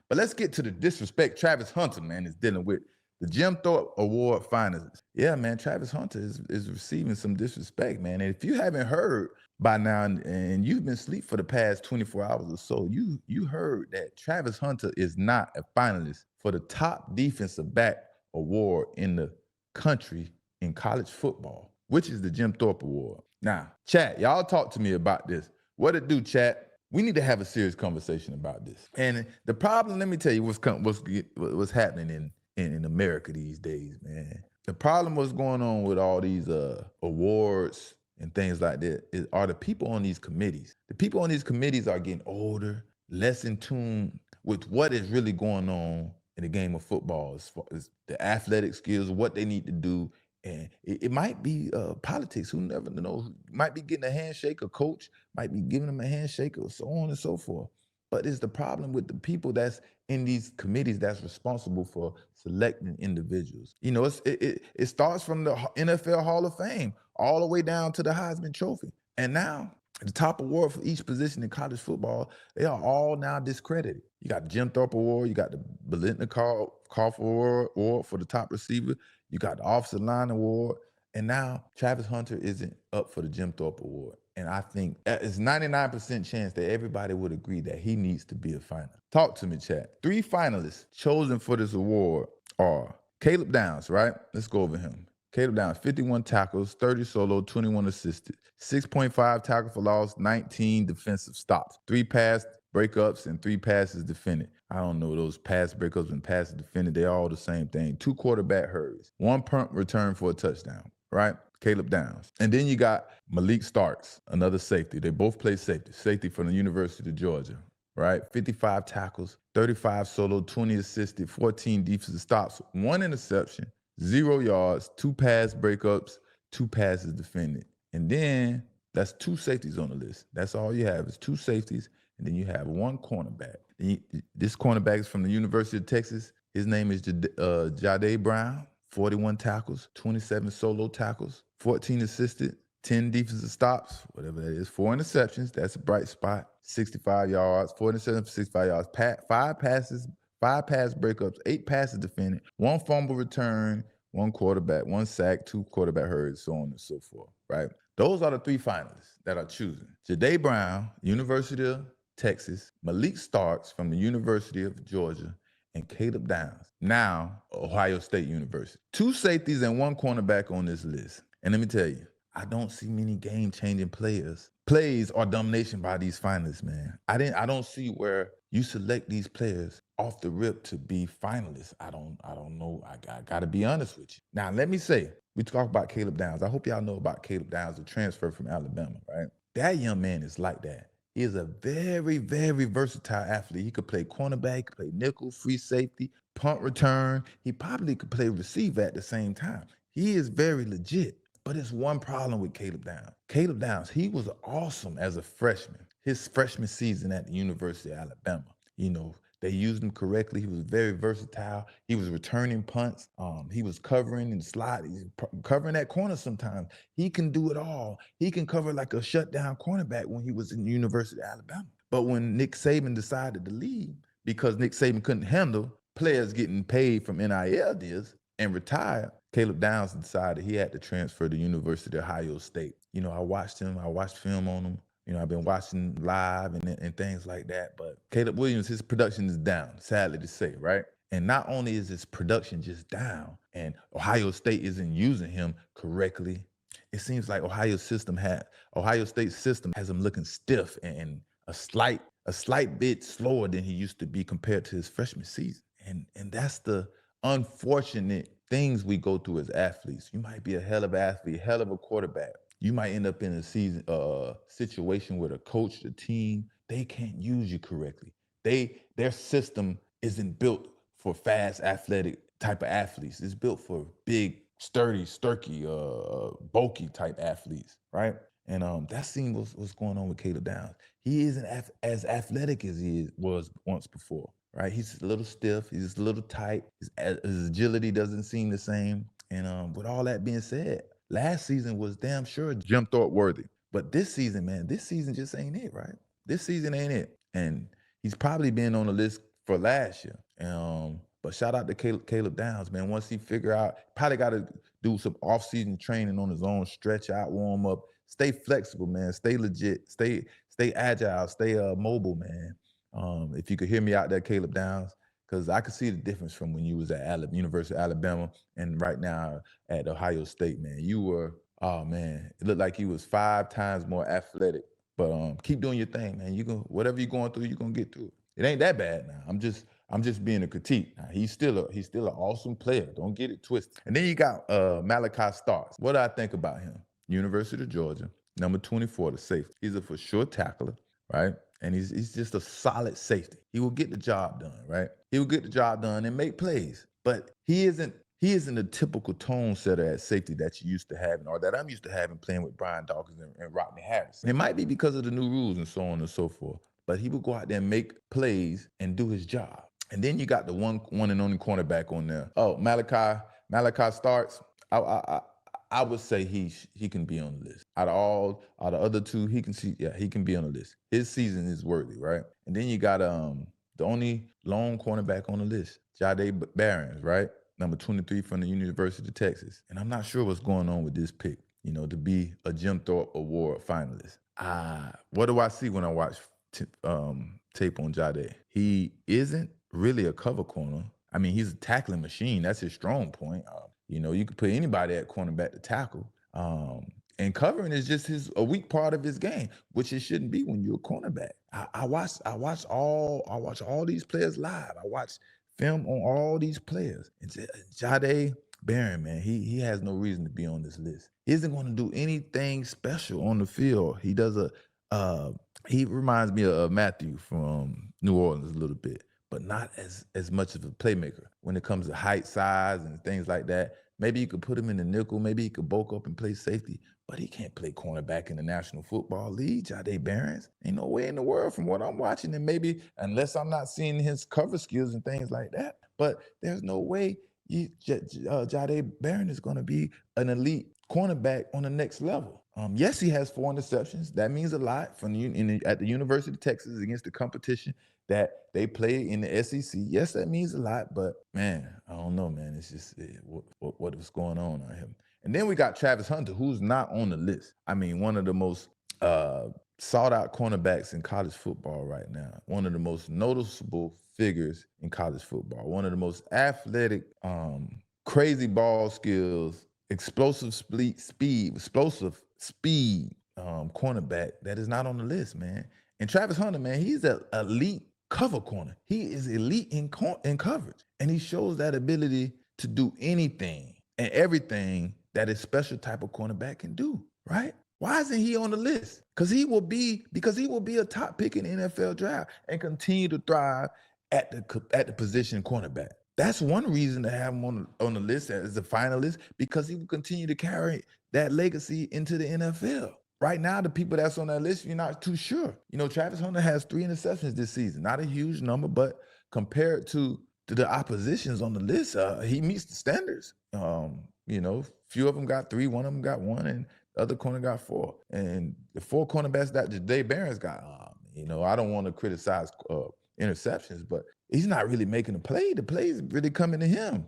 But let's get to the disrespect Travis Hunter, man, is dealing with. The Jim Thorpe Award finalists. Yeah, man, Travis Hunter is receiving some disrespect, man. And if you haven't heard by now, and you've been asleep for the past 24 hours or so, you heard that Travis Hunter is not a finalist for the top defensive back award in the country in college football, which is the Jim Thorpe Award. Now, chat, y'all talk to me about this. What it do, chat? We need to have a serious conversation about this. And the problem, let me tell you what's happening in America these days, man. The problem what's going on with all these awards and things like that are the people on these committees. The people on these committees are getting older, less in tune with what is really going on in the game of football as far as the athletic skills, what they need to do. And it might be politics. Who never knows? Might be getting a handshake. A coach might be giving them a handshake, or so on and so forth. But it's the problem with the people that's in these committees that's responsible for selecting individuals. You know, it starts from the NFL Hall of Fame all the way down to the Heisman Trophy. And now the top award for each position in college football, they are all now discredited. You got the Jim Thorpe Award, you got the Biletnikoff Award for the top receiver, you got the Offensive Line Award, and now Travis Hunter isn't up for the Jim Thorpe Award. And I think it's 99% chance that everybody would agree that he needs to be a finalist. Talk to me, chat. 3 finalists chosen for this award are Caleb Downs, right? Let's go over him. Caleb Downs, 51 tackles, 30 solo, 21 assisted, 6.5 tackle for loss, 19 defensive stops, 3 pass breakups, and 3 passes defended. I don't know those pass breakups and passes defended. They're all the same thing. 2 quarterback hurries, 1 punt return for a touchdown, right? Caleb Downs. And then you got Malaki Starks, another safety. They both play safety from the University of Georgia, right? 55 tackles, 35 solo, 20 assisted, 14 defensive stops, 1 interception, 0 yards, 2 pass breakups, 2 passes defended. And then that's 2 safeties on the list. That's all you have is 2 safeties, and then you have 1 cornerback. This cornerback is from the University of Texas. His name is Jahdae Barron. 41 tackles, 27 solo tackles, 14 assisted, 10 defensive stops, whatever that is, 4 interceptions, that's a bright spot, 65 yards, 4 interceptions for 65 yards, 5 passes, 5 pass breakups, 8 passes defended, 1 fumble return, 1 quarterback, 1 sack, 2 quarterback hurries, so on and so forth, right? Those are the 3 finalists that are choosing. Jahdae Barron, University of Texas, Malaki Starks from the University of Georgia, and Caleb Downs, now Ohio State University. 2 safeties and 1 cornerback on this list. And let me tell you, I don't see many game-changing plays or domination by these finalists, man. I don't see where you select these players off the rip to be finalists. I don't know. I gotta be honest with you. Now, let me say, we talk about Caleb Downs. I hope y'all know about Caleb Downs, the transfer from Alabama, right? That young man is like that. He is a very, very versatile athlete. He could play cornerback, he could play nickel, free safety, punt return. He probably could play receiver at the same time. He is very legit. But it's one problem with Caleb Downs. Caleb Downs, he was awesome as a freshman. His freshman season at the University of Alabama. You know, they used him correctly. He was very versatile. He was returning punts. He was covering and sliding, covering that corner sometimes. He can do it all. He can cover like a shutdown cornerback when he was in the University of Alabama. But when Nick Saban decided to leave, because Nick Saban couldn't handle players getting paid from NIL deals and retired, Caleb Downs decided he had to transfer to University of Ohio State. You know, I watched film on him. You know, I've been watching live and things like that. But Caleb Williams, his production is down, sadly to say, right? And not only is his production just down and Ohio State isn't using him correctly, it seems like Ohio State's system has him looking stiff and a slight bit slower than he used to be compared to his freshman season. And that's the unfortunate things we go through as athletes. You might be a hell of an athlete, hell of a quarterback. You might end up in a situation where the coach, the team, they can't use you correctly. Their system isn't built for fast, athletic type of athletes. It's built for big, sturdy, bulky type athletes, right? And that seems what's going on with Caleb Downs. He isn't as athletic as he was once before. Right, he's a little stiff. He's a little tight. His agility doesn't seem the same. And with all that being said, last season was damn sure Jim Thorpe worthy. But this season, man, this season just ain't it, right? This season ain't it. And he's probably been on the list for last year. But shout out to Caleb Downs, man. Once he figure out, probably got to do some off-season training on his own, stretch out, warm up, stay flexible, man. Stay legit, stay agile, stay mobile, man. If you could hear me out there, Caleb Downs, because I could see the difference from when you was at University of Alabama and right now at Ohio State, man. You were, oh man, it looked like you was 5 times more athletic. But keep doing your thing, man. Whatever you're going through, you're gonna get through it. It ain't that bad now. I'm just being a critique. Now, he's still an awesome player. Don't get it twisted. And then you got Malaki Starks. What do I think about him? University of Georgia, number 24, the safety. He's a for sure tackler, right? And he's just a solid safety. He will get the job done, right? He will get the job done and make plays. But he isn't a typical tone setter at safety that you used to having, or that I'm used to having playing with Brian Dawkins and Rodney Harris. It might be because of the new rules and so on and so forth. But he will go out there and make plays and do his job. And then you got the one and only cornerback on there. Oh, Malaki Starks. I would say he can be on the list. Out of the other two, he can be on the list. His season is worthy, right? And then you got the only lone cornerback on the list, Jahdae Barron, right? Number 23 from the University of Texas. And I'm not sure what's going on with this pick, to be a Jim Thorpe Award finalist. What do I see when I watch tape on Jahdae? He isn't really a cover corner. I mean, he's a tackling machine. That's his strong point. You could put anybody at cornerback to tackle. And covering is just a weak part of his game, which it shouldn't be when you're a cornerback. I watch all these players live. I watch film on all these players. And Jahdae Barron, man, he has no reason to be on this list. He isn't going to do anything special on the field. He does he reminds me of Matthew from New Orleans a little bit, but not as much of a playmaker when it comes to height, size, and things like that. Maybe you could put him in the nickel. Maybe he could bulk up and play safety, but he can't play cornerback in the National Football League. Jahdae Barron, ain't no way in the world from what I'm watching, and maybe unless I'm not seeing his cover skills and things like that. But there's no way Jahdae Barron is going to be an elite cornerback on the next level. Yes, he has 4 interceptions. That means a lot at the University of Texas against the competition that they play in the SEC. Yes, that means a lot, but man, I don't know, man. It's just what is going on here. And then we got Travis Hunter, who's not on the list. I mean, one of the most sought-out cornerbacks in college football right now. One of the most noticeable figures in college football. One of the most athletic, crazy ball skills, explosive speed cornerback that is not on the list, man. And Travis Hunter, man, he's an elite cover corner. He is elite in coverage. And he shows that ability to do anything and everything that a special type of cornerback can do, right? Why isn't he on the list? Because he will be a top pick in the NFL draft and continue to thrive at the position cornerback. That's one reason to have him on the list as a finalist, because he will continue to carry that legacy into the NFL. Right now, the people that's on that list, you're not too sure. Travis Hunter has 3 interceptions this season. Not a huge number, but compared to the oppositions on the list, he meets the standards. Few of them got 3, one of them got 1, and the other corner got 4. And the 4 cornerbacks that Jahdae Barron's got, I don't want to criticize interceptions, but he's not really making a play. The play's really coming to him.